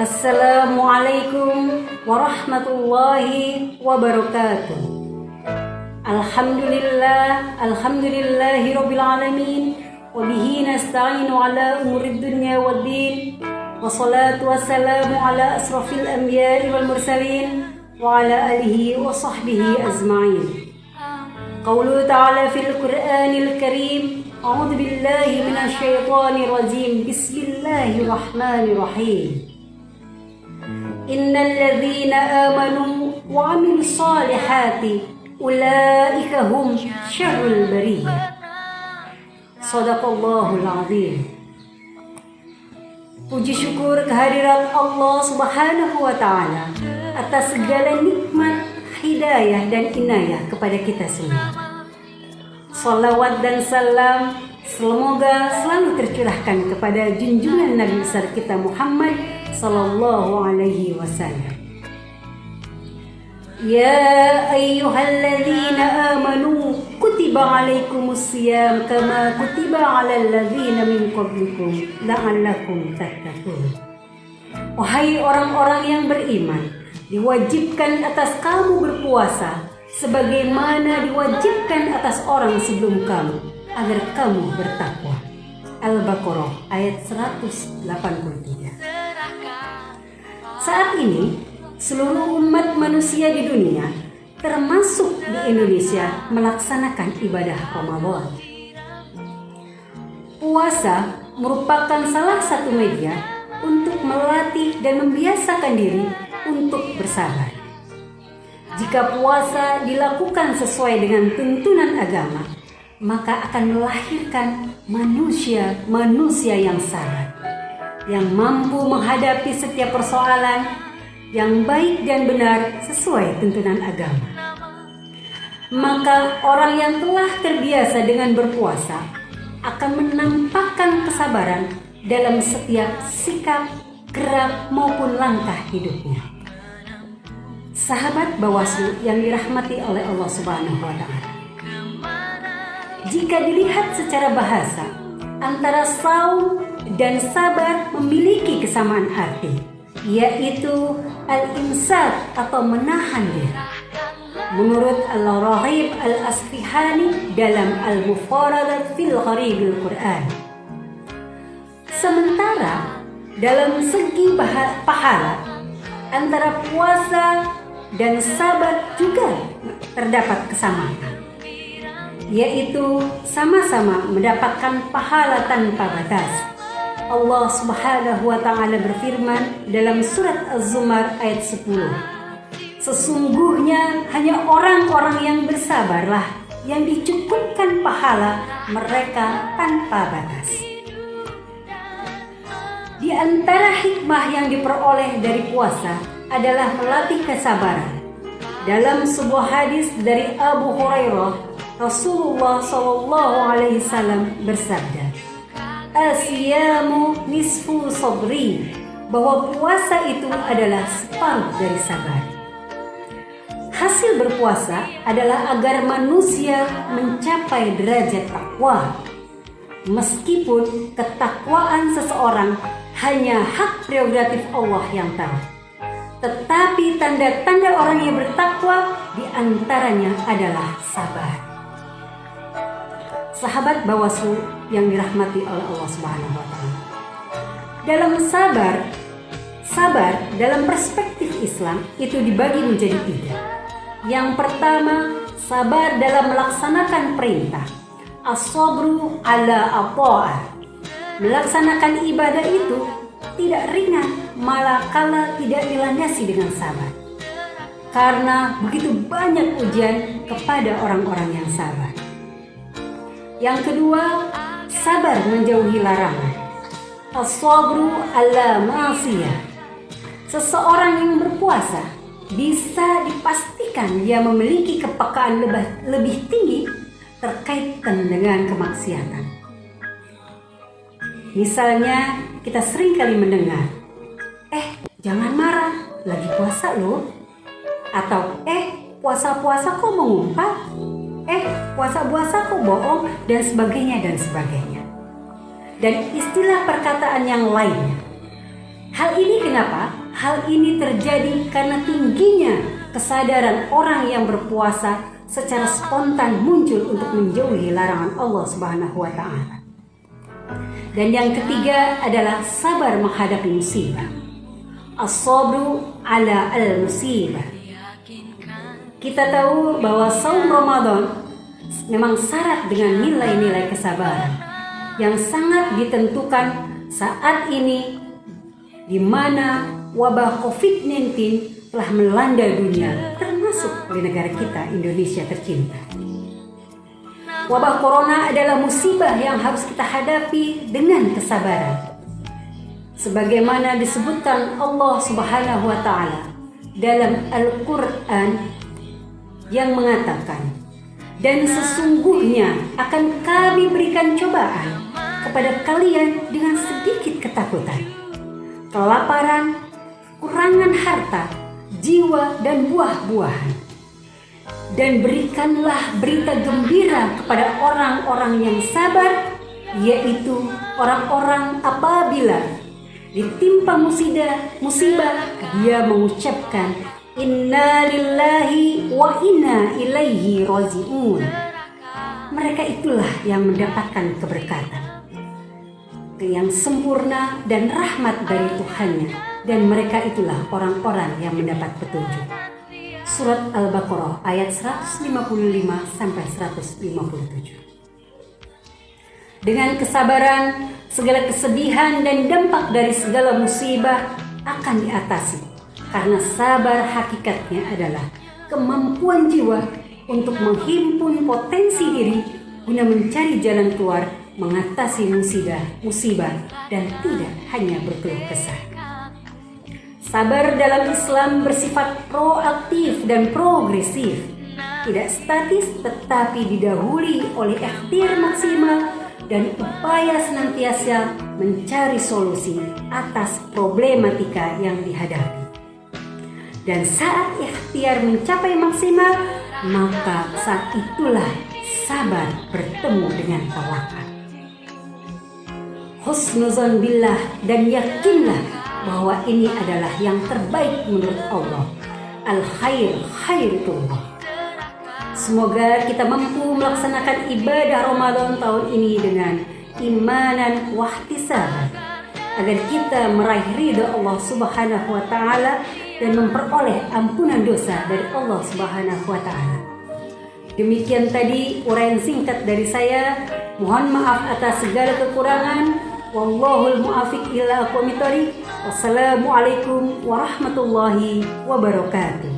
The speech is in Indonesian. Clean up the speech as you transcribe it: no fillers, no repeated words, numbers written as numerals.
Assalamualaikum warahmatullahi wabarakatuh. Alhamdulillahi rabbil alamin. Wabihi nasta'inu ala umurid dunya waddin. Wassalatu wassalamu ala asrafil anbiya'i wal mursalin. Wa ala alihi wa sahbihi azma'in. Qawlu ta'ala fil Qur'anil Karim. A'udzu billahi minasy syaithanir rajim. Bismillahirrahmanirrahim. Innal ladzina amanu wa 'amilus solihati ulaika hum syarrul bariyah. Shadaqallahul azim. Puji syukur kehadirat Allah Subhanahu wa taala atas segala nikmat, hidayah dan inayah kepada kita semua. Salawat dan salam semoga selalu tercurahkan kepada junjungan Nabi besar kita Muhammad sallallahu alaihi wasallam. Ya ayyuhalladzina amanu kutiba alaikumusiyam kama kutiba alal ladzina min qablikum la'allakum tattaqun. Wahai orang-orang yang beriman, diwajibkan atas kamu berpuasa sebagaimana diwajibkan atas orang sebelum kamu agar kamu bertakwa. Al-Baqarah ayat 183. Saat ini, seluruh umat manusia di dunia, termasuk di Indonesia, melaksanakan ibadah Ramadan. Puasa merupakan salah satu media untuk melatih dan membiasakan diri untuk bersabar. Jika puasa dilakukan sesuai dengan tuntunan agama, maka akan melahirkan manusia yang sabar, yang mampu menghadapi setiap persoalan, yang baik dan benar sesuai tuntunan agama. Maka orang yang telah terbiasa dengan berpuasa akan menampakkan kesabaran dalam setiap sikap, gerak maupun langkah hidupnya. Sahabat Bawaslu yang dirahmati oleh Allah Subhanahu wa taala. Jika dilihat secara bahasa, antara saum dan sabar memiliki kesamaan arti, yaitu al-imsak atau menahan diri. Menurut Al-Raghib Al-Asfihani dalam Al-Mufaradat fil Gharibil Quran. Sementara dalam segi pahala, antara puasa dan sabar juga terdapat kesamaan, yaitu sama-sama mendapatkan pahala tanpa batas. Allah Subhanahu wa taala berfirman dalam surat Az-Zumar ayat 10. Sesungguhnya hanya orang-orang yang bersabarlah yang dicukupkan pahala mereka tanpa batas. Di antara hikmah yang diperoleh dari puasa adalah melatih kesabaran. Dalam sebuah hadis dari Abu Hurairah, Rasulullah sallallahu alaihi wasallam bersabda, "As-siyamu nisfu sabri," bahwa puasa itu adalah separuh dari sabar. Hasil berpuasa adalah agar manusia mencapai derajat takwa. Meskipun ketakwaan seseorang hanya hak prerogatif Allah yang tahu, tetapi tanda-tanda orang yang bertakwa diantaranya adalah sabar. Sahabat Bawaslu yang dirahmati oleh Allah Subhanahu wa taala. Dalam sabar dalam perspektif Islam itu dibagi menjadi 3. Yang pertama, sabar dalam melaksanakan perintah. As-sabru ala at-tha'ah. Melaksanakan ibadah itu tidak ringan, malah kala tidak dilandasi dengan sabar. Karena begitu banyak ujian kepada orang-orang yang sabar. Yang kedua, sabar menjauhi larangan. As-sabru ala ma'siyah. Seseorang yang berpuasa bisa dipastikan dia memiliki kepekaan lebih tinggi terkait dengan kemaksiatan. Misalnya, kita sering kali mendengar, jangan marah, lagi puasa loh. Atau, puasa-puasa kok mengumpat? Puasa-puasa kok bohong? Dan sebagainya dan sebagainya. Dan istilah perkataan yang lainnya. Hal ini kenapa? Hal ini terjadi karena tingginya kesadaran orang yang berpuasa secara spontan muncul untuk menjauhi larangan Allah Subhanahu wa Ta'ala. Dan yang ketiga adalah sabar menghadapi musibah. As-sabru ala al-musibah. Kita tahu bahwa saum Ramadan memang syarat dengan nilai-nilai kesabaran yang sangat ditentukan saat ini, di mana wabah COVID-19 telah melanda dunia, termasuk di negara kita, Indonesia tercinta. Wabah corona adalah musibah yang harus kita hadapi dengan kesabaran. Sebagaimana disebutkan Allah Subhanahu wa Ta'ala dalam Al-Quran yang mengatakan, dan sesungguhnya akan kami berikan cobaan kepada kalian dengan sedikit ketakutan, kelaparan, kurangan harta, jiwa, dan buah-buahan. Dan berikanlah berita gembira kepada orang-orang yang sabar, yaitu orang-orang apabila ditimpa musibah, dia mengucapkan inna lillahi wa inna ilaihi raji'un. Mereka itulah yang mendapatkan keberkatan yang sempurna dan rahmat dari Tuhannya, dan mereka itulah orang-orang yang mendapat petunjuk. Surat Al-Baqarah ayat 155 sampai 157. Dengan kesabaran, segala kesedihan dan dampak dari segala musibah akan diatasi, karena sabar hakikatnya adalah kemampuan jiwa untuk menghimpun potensi diri guna mencari jalan keluar, mengatasi musibah dan tidak hanya berkeluh kesah. Sabar dalam Islam bersifat proaktif dan progresif, tidak statis tetapi didahului oleh ikhtiar maksimal dan upaya senantiasa mencari solusi atas problematika yang dihadapi. Dan saat ikhtiar mencapai maksimal, maka saat itulah sabar bertemu dengan tawakal. Husnuzon billah, dan yakinlah bahwa ini adalah yang terbaik menurut Allah. Al-khair khairatullah. Semoga kita mampu melaksanakan ibadah Ramadan tahun ini dengan imanan wahtisaban, agar kita meraih ridha Allah Subhanahu wa Ta'ala dan memperoleh ampunan dosa dari Allah Subhanahu wa Ta'ala. Demikian tadi uraian singkat dari saya. Mohon maaf atas segala kekurangan. Wallahul muwaffiq ila aqwamit thoriq. Wassalamualaikum warahmatullahi wabarakatuh.